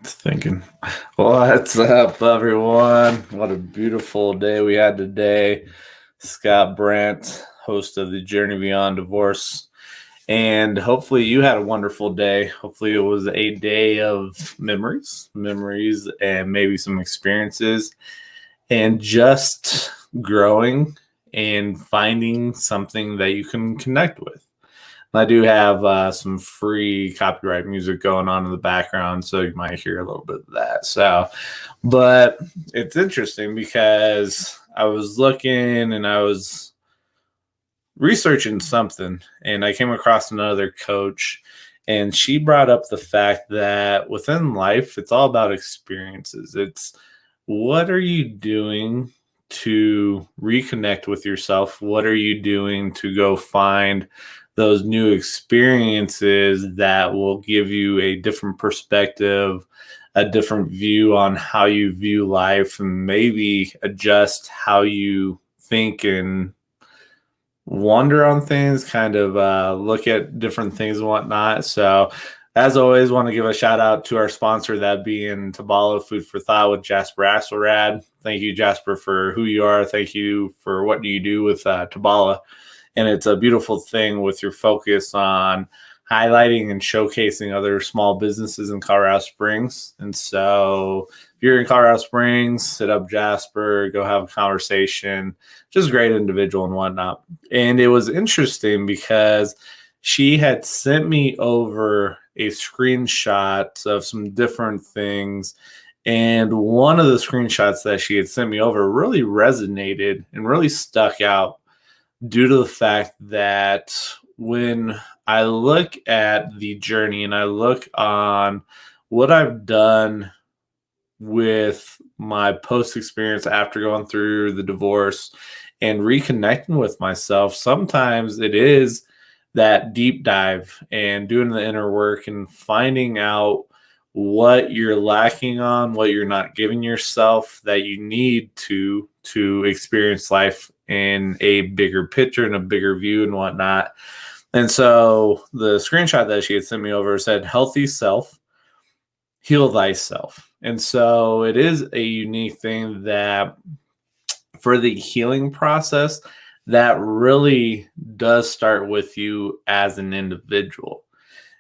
Thinking, what's up, everyone? What a beautiful day we had today. Scott Brandt, host of the Journey Beyond Divorce. And hopefully, you had a wonderful day. Hopefully, it was a day of memories, and maybe some experiences, and just growing and finding something that you can connect with. I do have some free copyright music going on in the background, so you might hear a little bit of that. But it's interesting because I was looking and I was researching something, and I came across another coach, and she brought up the fact that within life, it's all about experiences. It's what are you doing to reconnect with yourself? What are you doing to go find those new experiences that will give you a different perspective, a different view on how you view life, and maybe adjust how you think and wonder on things, kind of look at different things and whatnot. So, as always, want to give a shout out to our sponsor, that being Tabala Food for Thought with Jasper Axelrad. Thank you, Jasper, for who you are. Thank you for what you do with Tabala. And it's a beautiful thing with your focus on highlighting and showcasing other small businesses in Colorado Springs. And so if you're in Colorado Springs, hit up Jasper, go have a conversation. Just a great individual and whatnot. And it was interesting because she had sent me over a screenshot of some different things. And one of the screenshots that she had sent me over really resonated and really stuck out due to the fact that when I look at the journey and I look on what I've done with my post experience after going through the divorce and reconnecting with myself, sometimes it is that deep dive and doing the inner work and finding out what you're lacking on, what you're not giving yourself that you need to experience life in a bigger picture and a bigger view and whatnot. And so the screenshot that she had sent me over said, "Healthy self, heal thyself." And so it is a unique thing that for the healing process, that really does start with you as an individual.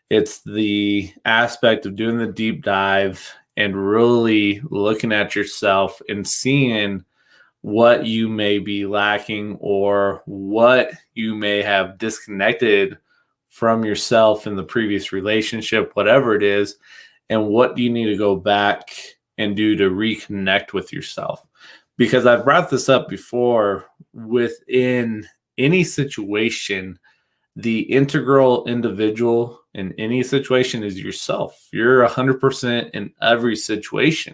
It's the aspect of doing the deep dive and really looking at yourself and seeing what you may be lacking or what you may have disconnected from yourself in the previous relationship, whatever it is, and what do you need to go back and do to reconnect with yourself. Because I've brought this up before, within any situation, the integral individual in any situation is yourself. You're 100% in every situation.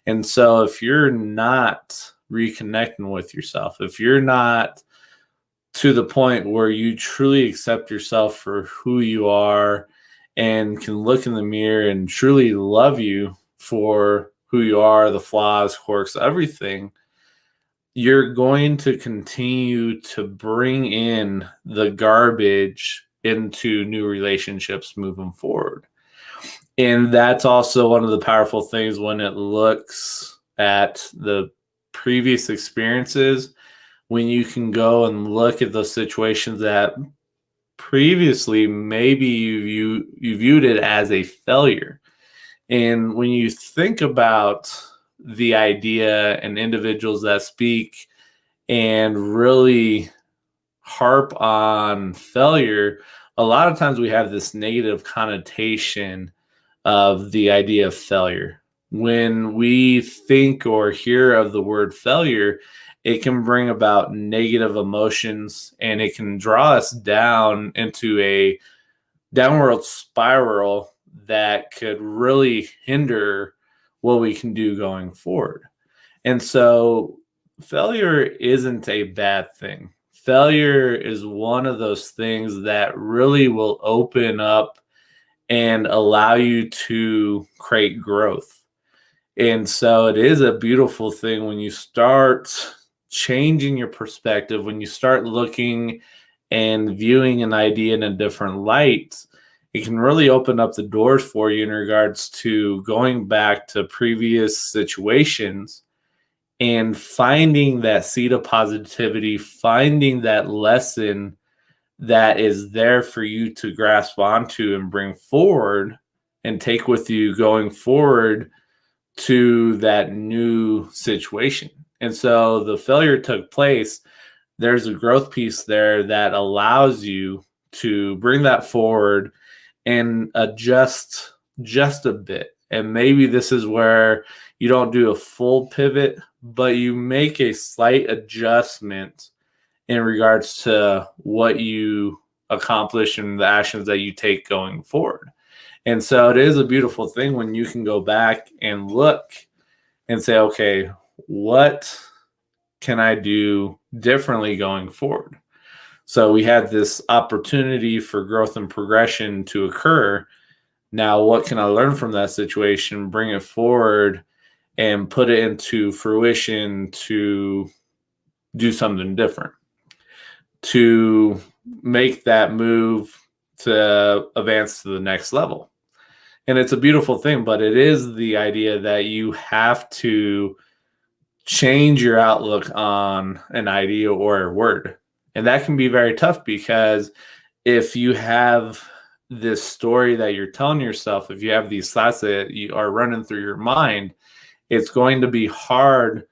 And so if you're not reconnecting with yourself, if you're not to the point where you truly accept yourself for who you are and can look in the mirror and truly love you for who you are, the flaws, quirks, everything, you're going to continue to bring in the garbage into new relationships moving forward. And that's also one of the powerful things when it looks at the previous experiences, when you can go and look at those situations that previously maybe you viewed it as a failure. And when you think about the idea and individuals that speak and really harp on failure, a lot of times we have this negative connotation of the idea of failure. When we think or hear of the word failure, it can bring about negative emotions and it can draw us down into a downward spiral that could really hinder what we can do going forward. And so failure isn't a bad thing. Failure is one of those things that really will open up and allow you to create growth. And so it is a beautiful thing when you start changing your perspective, when you start looking and viewing an idea in a different light, it can really open up the doors for you in regards to going back to previous situations and finding that seed of positivity, finding that lesson that is there for you to grasp onto and bring forward and take with you going forward to that new situation. And so the failure took place. There's a growth piece there that allows you to bring that forward and adjust just a bit. And maybe this is where you don't do a full pivot, but you make a slight adjustment in regards to what you accomplish and the actions that you take going forward. And so it is a beautiful thing when you can go back and look and say, okay, what can I do differently going forward? So we had this opportunity for growth and progression to occur. Now, what can I learn from that situation, bring it forward, and put it into fruition to do something different, to make that move to advance to the next level? And it's a beautiful thing, but it is the idea that you have to change your outlook on an idea or a word. And that can be very tough because if you have this story that you're telling yourself, if you have these thoughts that you are running through your mind, it's going to be hard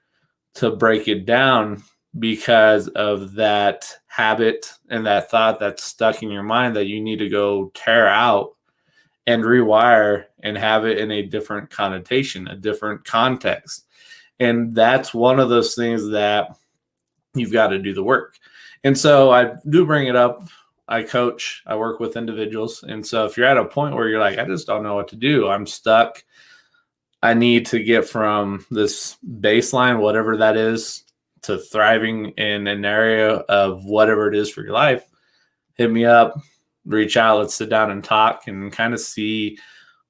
to break it down because of that habit and that thought that's stuck in your mind that you need to go tear out and rewire and have it in a different connotation, a different context. And that's one of those things that you've got to do the work. And so I do bring it up. I coach, I work with individuals. And so if you're at a point where you're like, I just don't know what to do, I'm stuck, I need to get from this baseline, whatever that is, to thriving in an area of whatever it is for your life, hit me up, reach out, let's sit down and talk and kind of see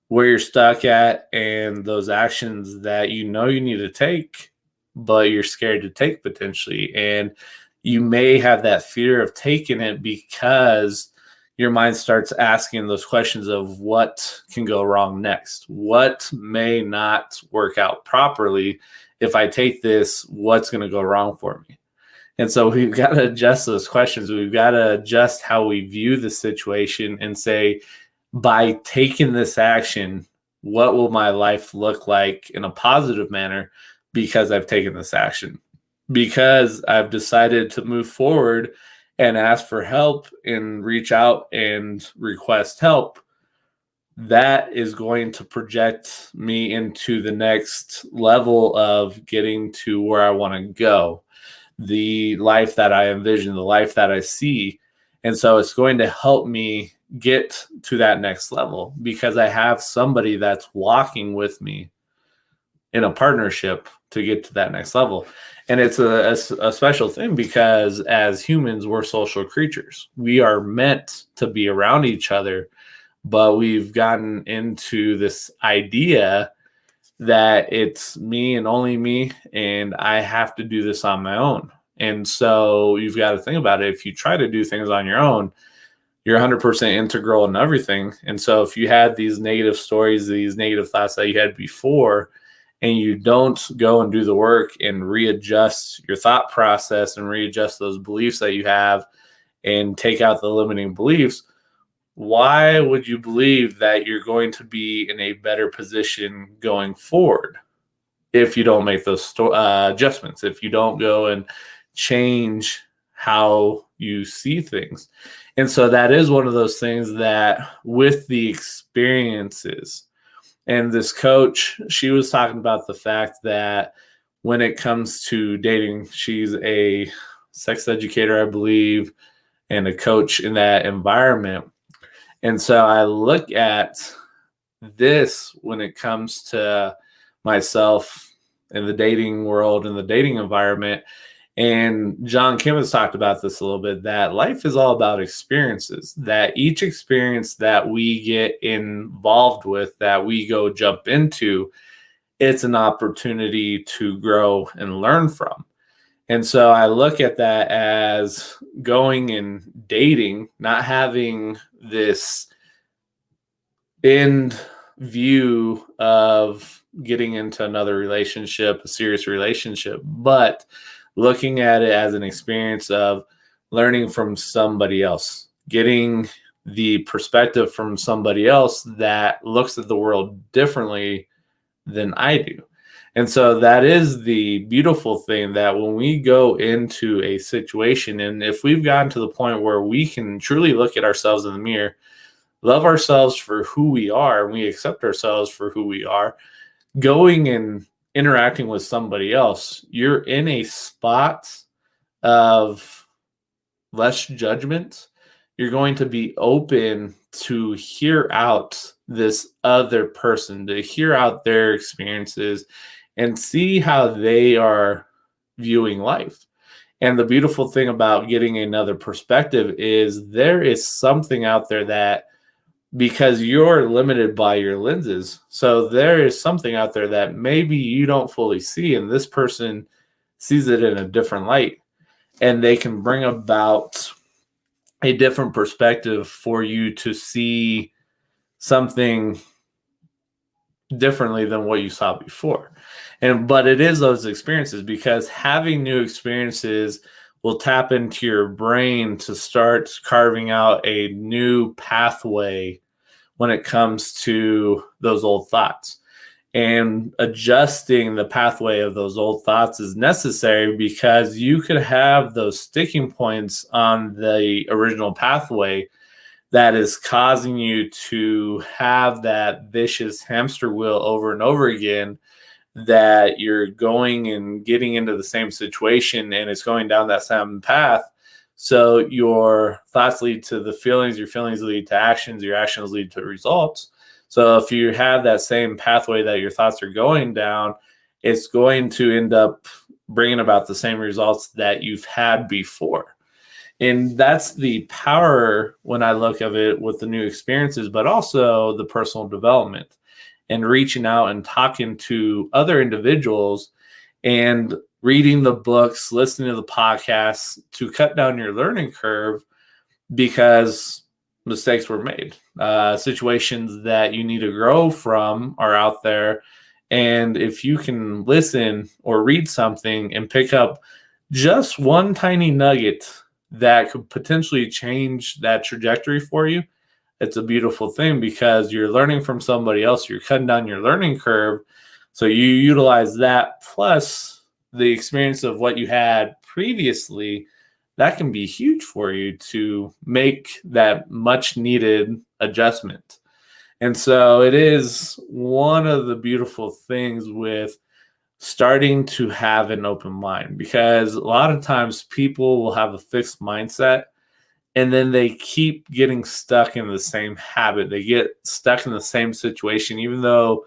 where you're stuck at and those actions that you know you need to take, but you're scared to take potentially. And you may have that fear of taking it because your mind starts asking those questions of what can go wrong next? What may not work out properly? If I take this, what's going to go wrong for me? And so we've got to adjust those questions. We've got to adjust how we view the situation and say, by taking this action, what will my life look like in a positive manner because I've taken this action? Because I've decided to move forward and ask for help and reach out and request help, that is going to project me into the next level of getting to where I want to go, the life that I envision, the life that I see. And so it's going to help me get to that next level because I have somebody that's walking with me in a partnership to get to that next level. And it's a special thing because as humans, we're social creatures. We are meant to be around each other, but we've gotten into this idea that it's me and only me, and I have to do this on my own. And so you've got to think about it. If you try to do things on your own, you're 100% integral in everything. And so if you had these negative stories, these negative thoughts that you had before, and you don't go and do the work and readjust your thought process and readjust those beliefs that you have and take out the limiting beliefs, why would you believe that you're going to be in a better position going forward if you don't make those adjustments, if you don't go and change how you see things? And so that is one of those things that with the experiences, and this coach, she was talking about the fact that when it comes to dating, she's a sex educator, I believe, and a coach in that environment. And so I look at this when it comes to myself in the dating world, in the dating environment. And John Kim has talked about this a little bit, that life is all about experiences, that each experience that we get involved with, that we go jump into, it's an opportunity to grow and learn from. And so I look at that as going and dating, not having this in view of getting into another relationship, a serious relationship, but looking at it as an experience of learning from somebody else, getting the perspective from somebody else that looks at the world differently than I do. And so that is the beautiful thing, that when we go into a situation, and if we've gotten to the point where we can truly look at ourselves in the mirror, love ourselves for who we are, and we accept ourselves for who we are, going and interacting with somebody else, you're in a spot of less judgment. You're going to be open to hear out this other person, to hear out their experiences and see how they are viewing life. And the beautiful thing about getting another perspective is there is something out there that, because you're limited by your lenses, so there is something out there that maybe you don't fully see, and this person sees it in a different light, and they can bring about a different perspective for you to see something differently than what you saw before. But it is those experiences, because having new experiences will tap into your brain to start carving out a new pathway when it comes to those old thoughts. And adjusting the pathway of those old thoughts is necessary, because you could have those sticking points on the original pathway that is causing you to have that vicious hamster wheel over and over again, that you're going and getting into the same situation and it's going down that same path. So your thoughts lead to the feelings, your feelings lead to actions, your actions lead to results. So if you have that same pathway that your thoughts are going down, it's going to end up bringing about the same results that you've had before. And that's the power when I look at it with the new experiences, but also the personal development and reaching out and talking to other individuals and reading the books, listening to the podcasts to cut down your learning curve, because mistakes were made. Situations that you need to grow from are out there. And if you can listen or read something and pick up just one tiny nugget that could potentially change that trajectory for you, it's a beautiful thing, because you're learning from somebody else. You're cutting down your learning curve. So you utilize that plus the experience of what you had previously. That can be huge for you to make that much needed adjustment. And so it is one of the beautiful things with starting to have an open mind, because a lot of times people will have a fixed mindset and then they keep getting stuck in the same habit. They get stuck in the same situation, even though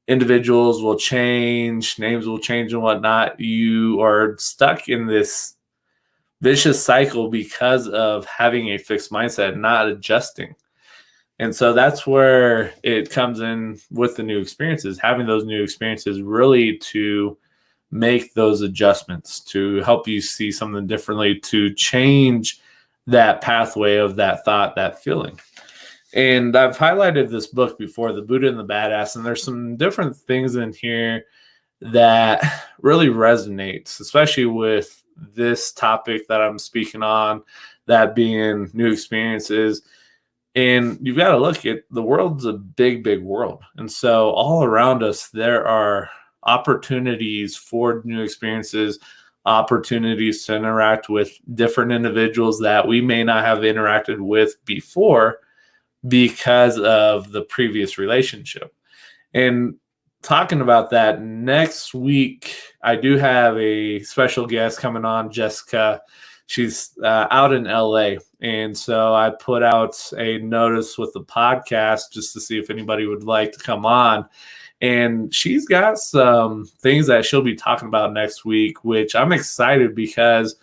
individuals will change, names will change and whatnot. You are stuck in this vicious cycle because of having a fixed mindset, not adjusting. And so that's where it comes in with the new experiences, having those new experiences really to make those adjustments, to help you see something differently, to change that pathway of that thought, that feeling. And I've highlighted this book before, The Buddha and the Badass, and there's some different things in here that really resonates, especially with this topic that I'm speaking on, that being new experiences. And you've got to look at the world's a big, big world. And so all around us, there are opportunities for new experiences, opportunities to interact with different individuals that we may not have interacted with before because of the previous relationship. And talking about that, next week, I do have a special guest coming on, Jessica. She's out in LA. And so I put out a notice with the podcast just to see if anybody would like to come on. And she's got some things that she'll be talking about next week, which I'm excited, because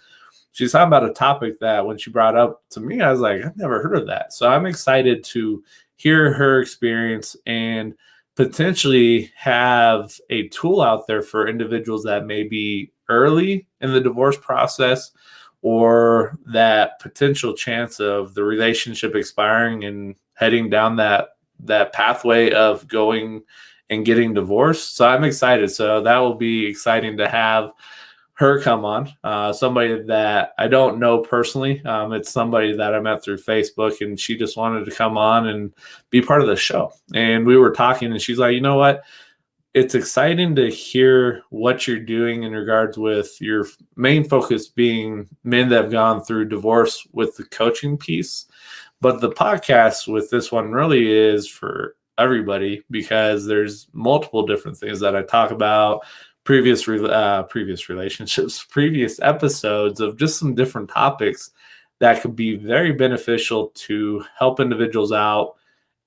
she's talking about a topic that when she brought up to me, I was like, I've never heard of that. So I'm excited to hear her experience and potentially have a tool out there for individuals that may be early in the divorce process, or that potential chance of the relationship expiring and heading down that that pathway of going and getting divorced. So I'm excited. So that will be exciting to have her come on. Somebody that I don't know personally. It's somebody that I met through Facebook, and she just wanted to come on and be part of the show. And we were talking, and she's like, you know what? It's exciting to hear what you're doing in regards with your main focus being men that have gone through divorce with the coaching piece. But the podcast with this one really is for everybody, because there's multiple different things that I talk about, previous relationships, previous episodes of just some different topics that could be very beneficial to help individuals out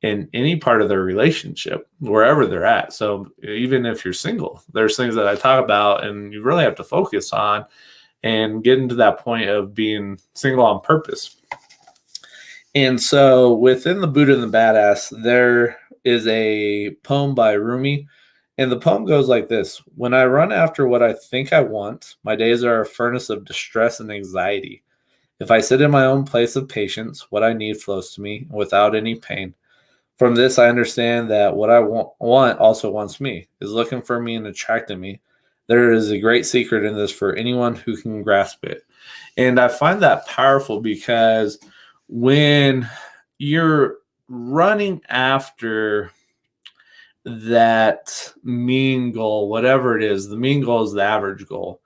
in any part of their relationship, wherever they're at. So even if you're single, there's things that I talk about and you really have to focus on and get into that point of being single on purpose. And so within The Buddha and the Badass, there is a poem by Rumi. And the poem goes like this: when I run after what I think I want, my days are a furnace of distress and anxiety. If I sit in my own place of patience, what I need flows to me without any pain. From this, I understand that what I want also wants me, is looking for me and attracting me. There is a great secret in this for anyone who can grasp it. And I find that powerful, because when you're running after that mean goal, whatever it is, the mean goal is the average goal.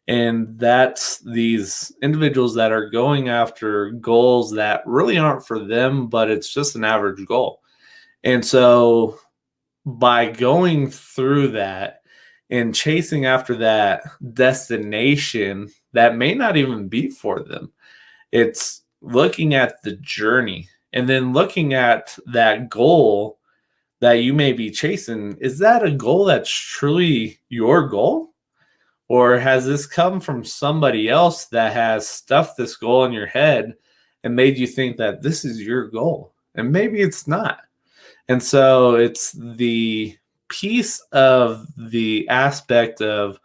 And that's these individuals that are going after goals that really aren't for them, but it's just an average goal. And so by going through that and chasing after that destination that may not even be for them, it's looking at the journey and then looking at that goal that you may be chasing. Is that a goal that's truly your goal? Or has this come from somebody else that has stuffed this goal in your head and made you think that this is your goal? And maybe it's not. And so it's the piece of the aspect of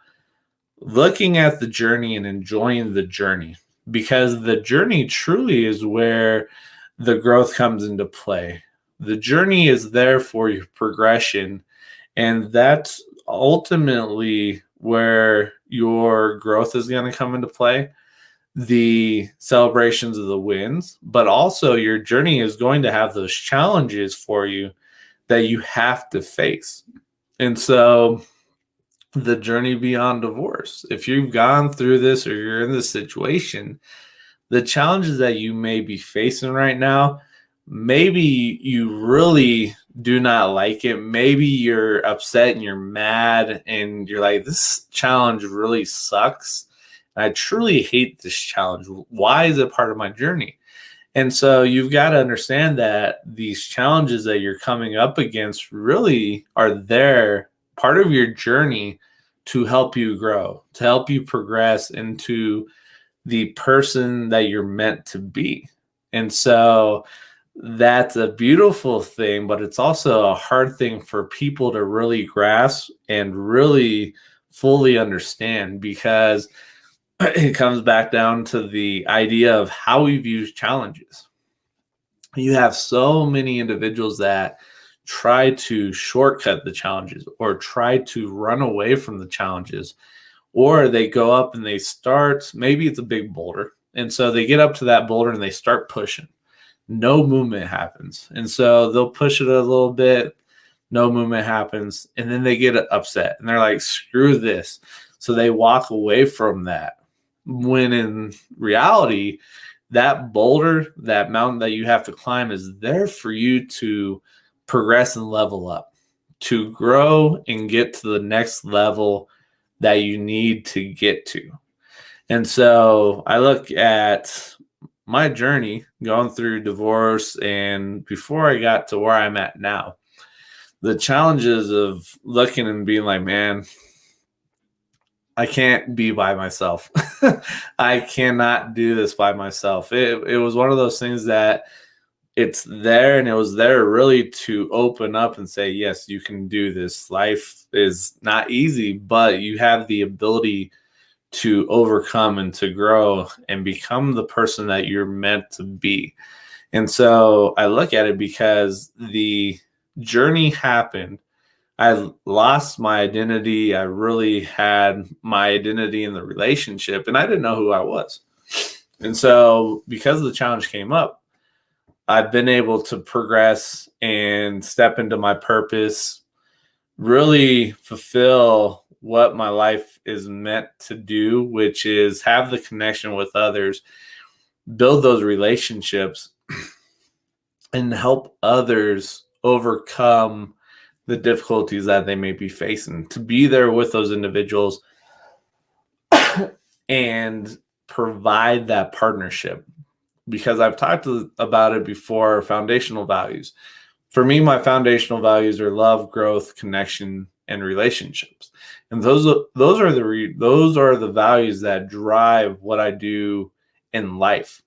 looking at the journey and enjoying the journey, because the journey truly is where the growth comes into play. The journey is there for your progression, and that's ultimately where your growth is going to come into play. The celebrations of the wins, but also your journey is going to have those challenges for you that you have to face. And so the journey beyond divorce, if you've gone through this or you're in this situation, the challenges that you may be facing right now, maybe you really do not like it. Maybe you're upset and you're mad and you're like, this challenge really sucks. I truly hate this challenge. Why is it part of my journey? And so you've got to understand that these challenges that you're coming up against really are there, part of your journey, to help you grow, to help you progress into the person that you're meant to be. And so that's a beautiful thing, but it's also a hard thing for people to really grasp and really fully understand, because it comes back down to the idea of how we view challenges. You have so many individuals that try to shortcut the challenges or try to run away from the challenges, or they go up and they start, maybe it's a big boulder. And so they get up to that boulder and they start pushing. No movement happens. And so they'll push it a little bit, no movement happens. And then they get upset and they're like, screw this. So they walk away from that. When in reality, that boulder, that mountain that you have to climb, is there for you to progress and level up, to grow and get to the next level that you need to get to. And so I look at my journey going through divorce, and before I got to where I'm at now, the challenges of looking and being like, man, I can't be by myself. I cannot do this by myself. It was one of those things that it's there, and it was there really to open up and say, yes, you can do this. Life is not easy, but you have the ability to overcome and to grow and become the person that you're meant to be. And so I look at it because the journey happened, I lost my identity. I really had my identity in the relationship, and I didn't know who I was. And so because the challenge came up, I've been able to progress and step into my purpose, really fulfill what my life is meant to do, which is have the connection with others, build those relationships, and help others overcome the difficulties that they may be facing, to be there with those individuals and provide that partnership. Because I've talked about it before, foundational values. For me, my foundational values are love, growth, connection, and relationships. And those are the values that drive what I do in life.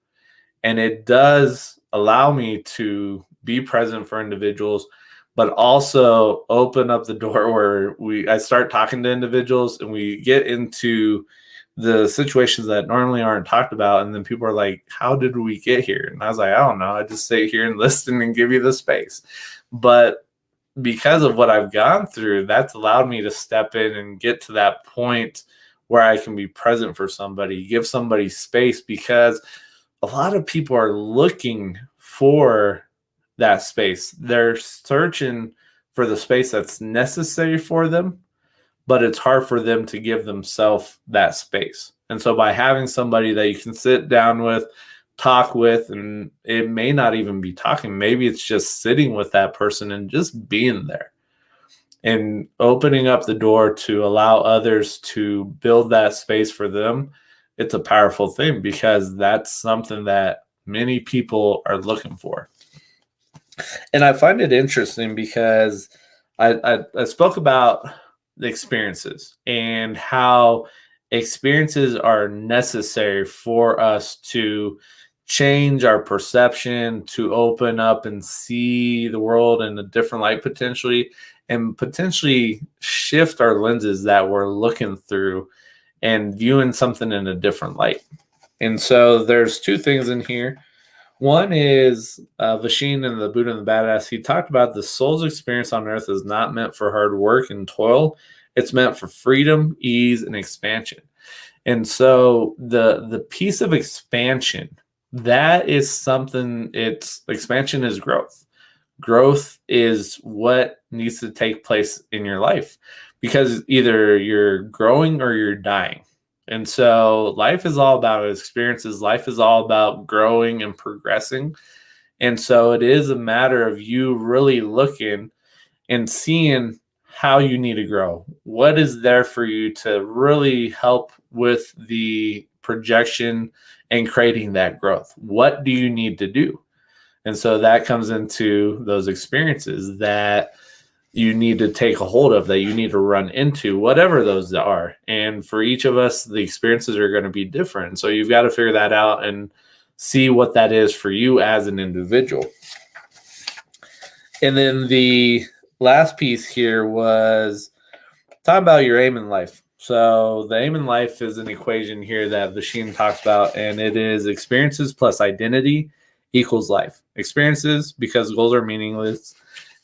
And it does allow me to be present for individuals, but also open up the door where I start talking to individuals and we get into the situations that normally aren't talked about. And then people are like, how did we get here? And I was like, I don't know. I just sit here and listen and give you the space. But because of what I've gone through, that's allowed me to step in and get to that point where I can be present for somebody, give somebody space, because a lot of people are looking for that space. They're searching for the space that's necessary for them, but it's hard for them to give themselves that space. And so by having somebody that you can sit down with, talk with, and it may not even be talking, maybe it's just sitting with that person and just being there and opening up the door to allow others to build that space for them. It's a powerful thing, because that's something that many people are looking for. And I find it interesting because I spoke about the experiences and how experiences are necessary for us to change our perception, to open up and see the world in a different light potentially, and potentially shift our lenses that we're looking through and viewing something in a different light. And so there's two things in here. One is Vashin in The Buddha and the Badass. He talked about the soul's experience on earth is not meant for hard work and toil. It's meant for freedom, ease, and expansion. And so the piece of expansion, that is something, expansion is growth. Growth is what needs to take place in your life, because either you're growing or you're dying. And so life is all about experiences. Life is all about growing and progressing. And so it is a matter of you really looking and seeing how you need to grow. What is there for you to really help with the projection and creating that growth? What do you need to do? And so that comes into those experiences that you need to take a hold of, that you need to run into, whatever those are. And for each of us, the experiences are going to be different. So you've got to figure that out and see what that is for you as an individual. And then the last piece here was talk about your aim in life. So the aim in life is an equation here that Vashin talks about, and it is experiences plus identity equals life. Experiences, because goals are meaningless.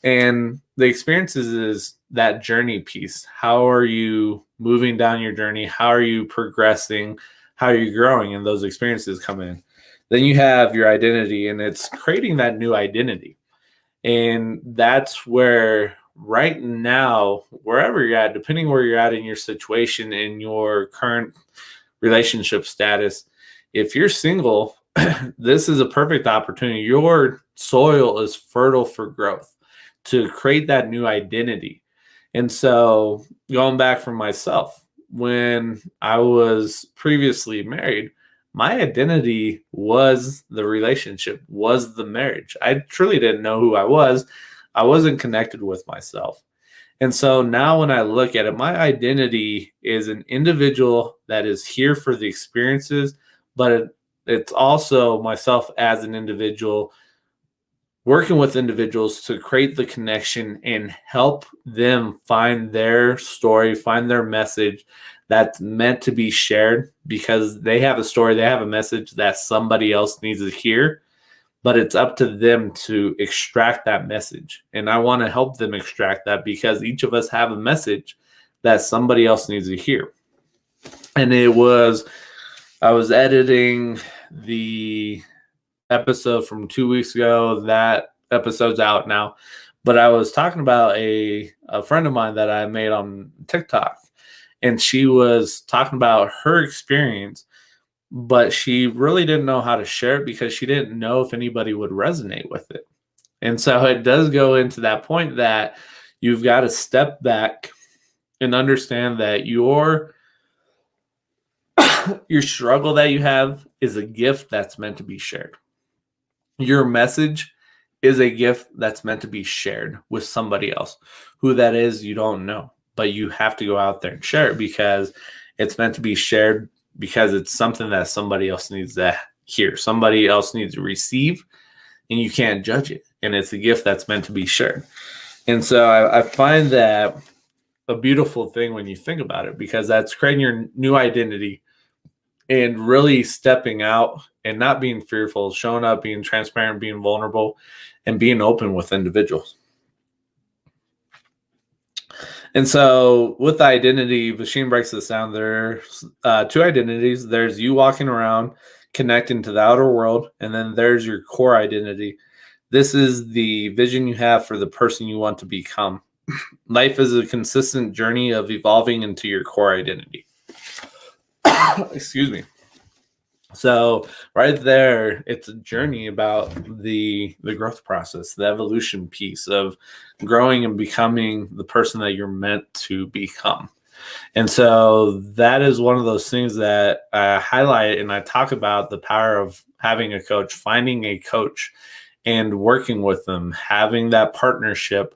And the experiences is that journey piece. How are you moving down your journey? How are you progressing? How are you growing? And those experiences come in. Then you have your identity, and it's creating that new identity. And that's where right now, wherever you're at, depending where you're at in your situation, in your current relationship status, if you're single, this is a perfect opportunity. Your soil is fertile for growth, to create that new identity. And so going back from myself, when I was previously married, my identity was the relationship, was the marriage. I truly didn't know who I was. I wasn't connected with myself. And so now when I look at it, my identity is an individual that is here for the experiences, but it's also myself as an individual, working with individuals to create the connection and help them find their story, find their message that's meant to be shared, because they have a story, they have a message that somebody else needs to hear. but it's up to them to extract that message. And I want to help them extract that because each of us have a message that somebody else needs to hear. And I was editing the episode from 2 weeks ago. That episode's out now. But I was talking about a friend of mine that I made on TikTok. And she was talking about her experience, but she really didn't know how to share it because she didn't know if anybody would resonate with it. And so it does go into that point that you've got to step back and understand that your struggle that you have is a gift that's meant to be shared. Your message is a gift that's meant to be shared with somebody else. Who that is, you don't know, but you have to go out there and share it because it's meant to be shared, because it's something that somebody else needs to hear, somebody else needs to receive, and you can't judge it. And it's a gift that's meant to be shared. And so I find that a beautiful thing when you think about it, because that's creating your new identity and really stepping out and not being fearful, showing up, being transparent, being vulnerable, and being open with individuals. And so with identity, Vasheem breaks this down. There's two identities. There's you walking around, connecting to the outer world, and then there's your core identity. This is the vision you have for the person you want to become. Life is a consistent journey of evolving into your core identity. Excuse me. So right there, it's a journey about the growth process, the evolution piece of growing and becoming the person that you're meant to become. And so that is one of those things that I highlight, and I talk about the power of having a coach, finding a coach and working with them, having that partnership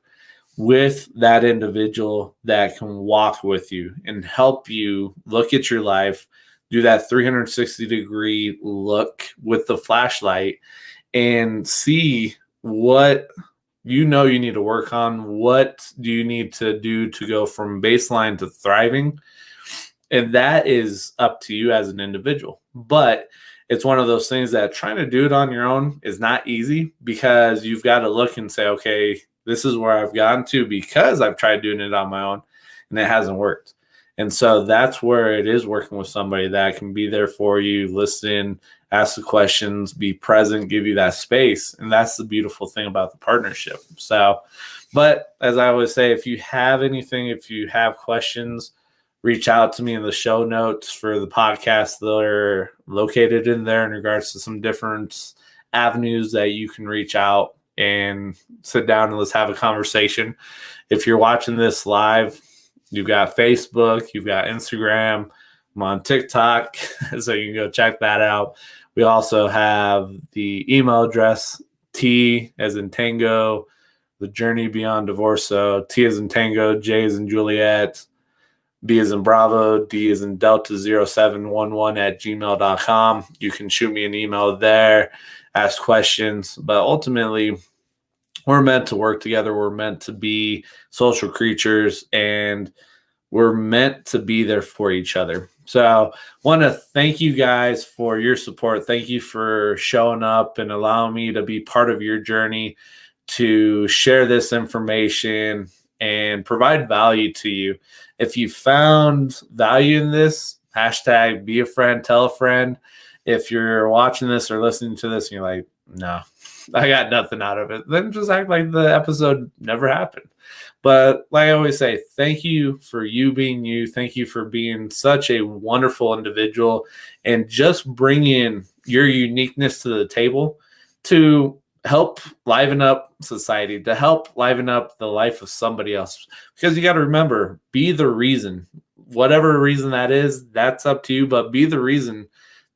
with that individual that can walk with you and help you look at your life, do that 360-degree look with the flashlight and see what you need to work on. What do you need to do to go from baseline to thriving? And that is up to you as an individual. But it's one of those things that trying to do it on your own is not easy, because you've got to look and say, okay, this is where I've gotten to because I've tried doing it on my own and it hasn't worked. And so that's where it is working with somebody that can be there for you, listen, ask the questions, be present, give you that space. And that's the beautiful thing about the partnership. So, but as I always say, if you have anything, if you have questions, reach out to me in the show notes for the podcast. They're located in there in regards to some different avenues that you can reach out and sit down and let's have a conversation. If you're watching this live, you've got Facebook, you've got Instagram, I'm on TikTok, so you can go check that out. We also have the email address, T as in Tango, the Journey Beyond Divorce. So T as in Tango, J as in Juliet, B as in Bravo, D as in Delta 0711 at gmail.com. You can shoot me an email there, ask questions, but ultimately we're meant to work together. We're meant to be social creatures, and we're meant to be there for each other. So I want to thank you guys for your support. Thank you for showing up and allowing me to be part of your journey, to share this information and provide value to you. If you found value in this, hashtag be a friend, tell a friend. If you're watching this or listening to this and you're like, no, I got nothing out of it, then just act like the episode never happened. But like I always say, thank you for you being you. Thank you for being such a wonderful individual and just bringing your uniqueness to the table to help liven up society, to help liven up the life of somebody else. Because you got to remember, be the reason. Whatever reason that is, that's up to you, but be the reason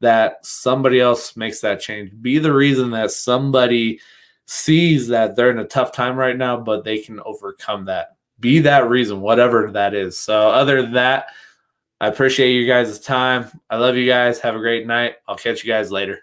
that somebody else makes that change. Be the reason that somebody sees that they're in a tough time right now, but they can overcome that. Be that reason, whatever that is. So other than that, I appreciate you guys' time. I love you guys. Have a great night. I'll catch you guys later.